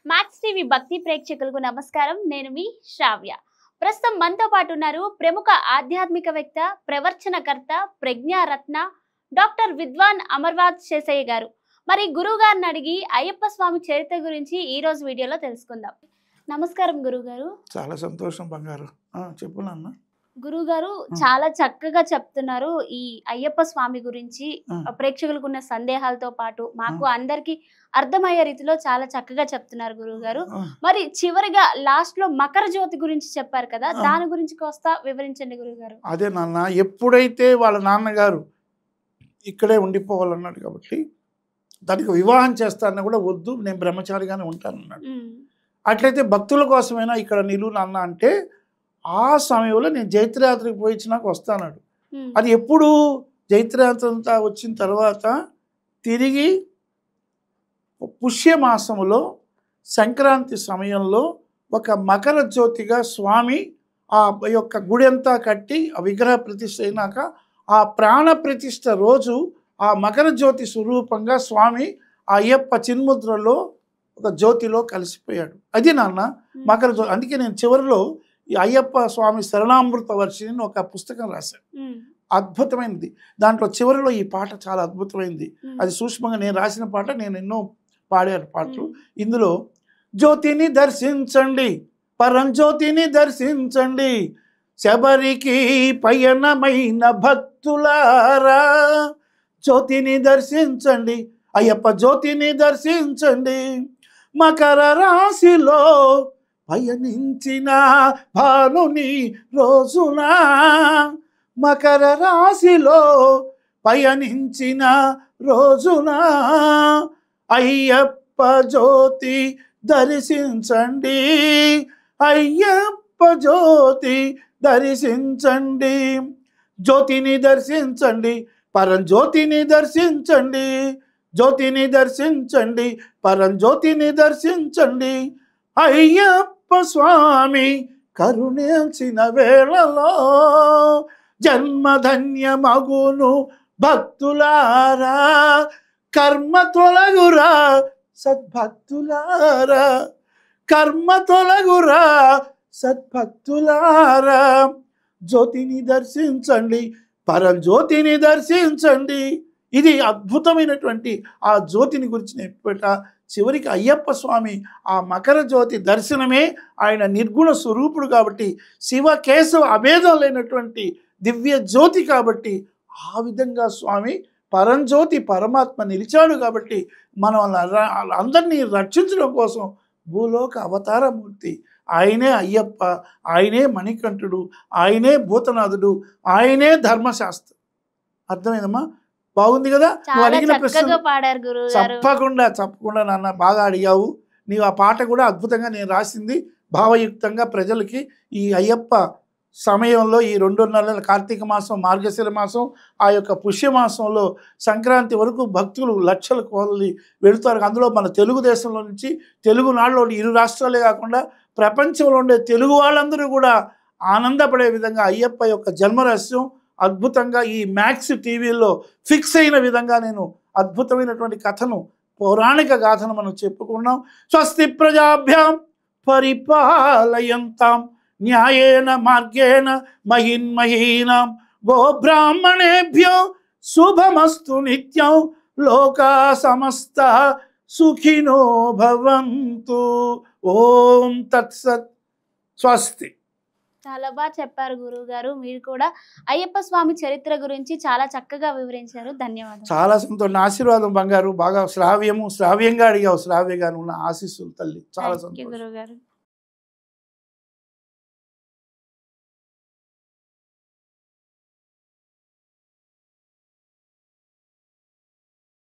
Max TV భక్తి ప్రేక్షకులకు నమస్కారం. నేను మీ శ్రావ్య. ప్రస్తుతం మనతో పాటు ఉన్నారు ప్రముఖ ఆధ్యాత్మికవేత్త, ప్రవచనకర్త, ప్రజ్ఞారత్న డాక్టర్ విద్వాన్ అమర్వాత్ శేషయ్య గారు. మరి గురువు గారిని అడిగి అయ్యప్ప స్వామి చరిత్ర గురించి ఈ రోజు వీడియోలో తెలుసుకుందాం. నమస్కారం గురుగారు. చాలా సంతోషం బంగారు. చెప్పు నాన్న. గురుగారు చాలా చక్కగా చెప్తున్నారు ఈ అయ్యప్ప స్వామి గురించి. ప్రేక్షకులకు ఉన్న సందేహాలతో పాటు మాకు అందరికి అర్థమయ్యే రీతిలో చాలా చక్కగా చెప్తున్నారు గురుగారు. మరి చివరిగా లాస్ట్ లో మకర జ్యోతి గురించి చెప్పారు కదా, దాని గురించి కాస్త వివరించండి గురుగారు. అదే నాన్న, ఎప్పుడైతే వాళ్ళ నాన్నగారు ఇక్కడే ఉండిపోవాలన్నాడు కాబట్టి దానికి వివాహం చేస్తానని కూడా వద్దు, నేను బ్రహ్మచారిగానే ఉంటానన్నాడు. అట్లయితే భక్తుల కోసమైనా ఇక్కడ నిలువు నాన్న అంటే ఆ సమయంలో నేను జైత్రయాత్రకు పోయిచ్చినాక వస్తాన్నాడు. అది ఎప్పుడు జైత్రయాత్ర అంతా వచ్చిన తర్వాత తిరిగి పుష్యమాసములో సంక్రాంతి సమయంలో ఒక మకర జ్యోతిగా స్వామి ఆ యొక్క గుడి అంతా కట్టి ఆ విగ్రహ ప్రతిష్ఠ అయినాక ఆ ప్రాణ ప్రతిష్ఠ రోజు ఆ మకర జ్యోతి స్వరూపంగా స్వామి ఆ అయ్యప్ప చిన్ముద్రలో ఒక జ్యోతిలో కలిసిపోయాడు. అది నాన్న మకర జ్యోతి. అందుకే నేను చివరిలో ఈ అయ్యప్ప స్వామి శరణామృత వర్షిని ఒక పుస్తకం రాశాను, అద్భుతమైనది. దాంట్లో చివరిలో ఈ పాట చాలా అద్భుతమైంది. అది సూక్ష్మంగా నేను రాసిన పాట, నేను ఎన్నో పాడాను పాటలు. ఇందులో జ్యోతిని దర్శించండి, పరంజ్యోతిని దర్శించండి, శబరికి పయనమైన భక్తులారా, జ్యోతిని దర్శించండి, అయ్యప్ప జ్యోతిని దర్శించండి, మకర రాశిలో పయనించిన భానుని రోజున, మకర రాశిలో పయనించిన రోజున అయ్యప్ప జ్యోతి దర్శించండి, అయ్యప్ప జ్యోతి దర్శించండి, జ్యోతిని దర్శించండి, పరంజ్యోతిని దర్శించండి, జ్యోతిని దర్శించండి, పరంజ్యోతిని దర్శించండి, అయ్యప్ప స్వామి కరుణించిన వేళలో జన్మధన్యమగును భక్తులారా, కర్మ తొలగురా సద్భక్తులారా, కర్మ తొలగురా సద్భక్తులారా, జ్యోతిని దర్శించండి, పరంజ్యోతిని దర్శించండి. ఇది అద్భుతమైనటువంటి ఆ జ్యోతిని గురించి చెప్పేట. చివరికి అయ్యప్ప స్వామి ఆ మకర జ్యోతి దర్శనమే ఆయన నిర్గుణ స్వరూపుడు కాబట్టి, శివ కేశవ అభేదం లేనటువంటి దివ్య జ్యోతి కాబట్టి ఆ విధంగా స్వామి పరంజ్యోతి పరమాత్మ నిలిచాడు కాబట్టి మనం అందరినీ రక్షించడం కోసం భూలోక అవతారమూర్తి ఆయనే అయ్యప్ప, ఆయనే మణికంఠుడు, ఆయనే భూతనాథుడు, ఆయనే ధర్మశాస్త్రం. అర్థమైందమ్మా? బాగుంది కదా? నువ్వు అడిగిన ప్రశ్న తప్పకుండా నాన్న బాగా అడిగావు. నీవు ఆ పాట కూడా అద్భుతంగా నేను రాసింది భావయుక్తంగా ప్రజలకి. ఈ అయ్యప్ప సమయంలో ఈ 2.5 నెలల కార్తీక మాసం, మార్గశిర మాసం, ఆ యొక్క పుష్యమాసంలో సంక్రాంతి వరకు భక్తులు లక్షల కొలది వెళుతారు. అందులో మన తెలుగుదేశంలో నుంచి, తెలుగునాడులో 2 రాష్ట్రాలే కాకుండా ప్రపంచంలో ఉండే తెలుగు వాళ్ళందరూ కూడా ఆనందపడే విధంగా అయ్యప్ప యొక్క జన్మరహస్యం అద్భుతంగా ఈ మ్యాక్స్ టీవీలో ఫిక్స్ అయిన విధంగా నేను అద్భుతమైనటువంటి కథను, పౌరాణిక గాథను మనం చెప్పుకున్నాం. స్వస్తి ప్రజాభ్యాం పరిపాలయంతాం న్యాయేన మార్గేణ మహిన్మహీనాం గోబ్రాహ్మణేభ్యో శుభమస్తు నిత్యం లోకా సమస్త సుఖినో భవంతు. ఓం తత్సత్. స్వస్తి. చాలా బాగా చెప్పారు గురువు గారు. మీరు కూడా అయ్యప్ప స్వామి చరిత్ర గురించి చాలా చక్కగా వివరించారు. ధన్యవాదాలు. చాలా సంతోషం. ఆశీర్వాదం బంగారు. బాగా శ్రావ్యంగా అడిగావు. శ్రావ్య గారు ఉన్న ఆశీస్సులు తల్లి. చాలా సంతోషం గురువు గారు.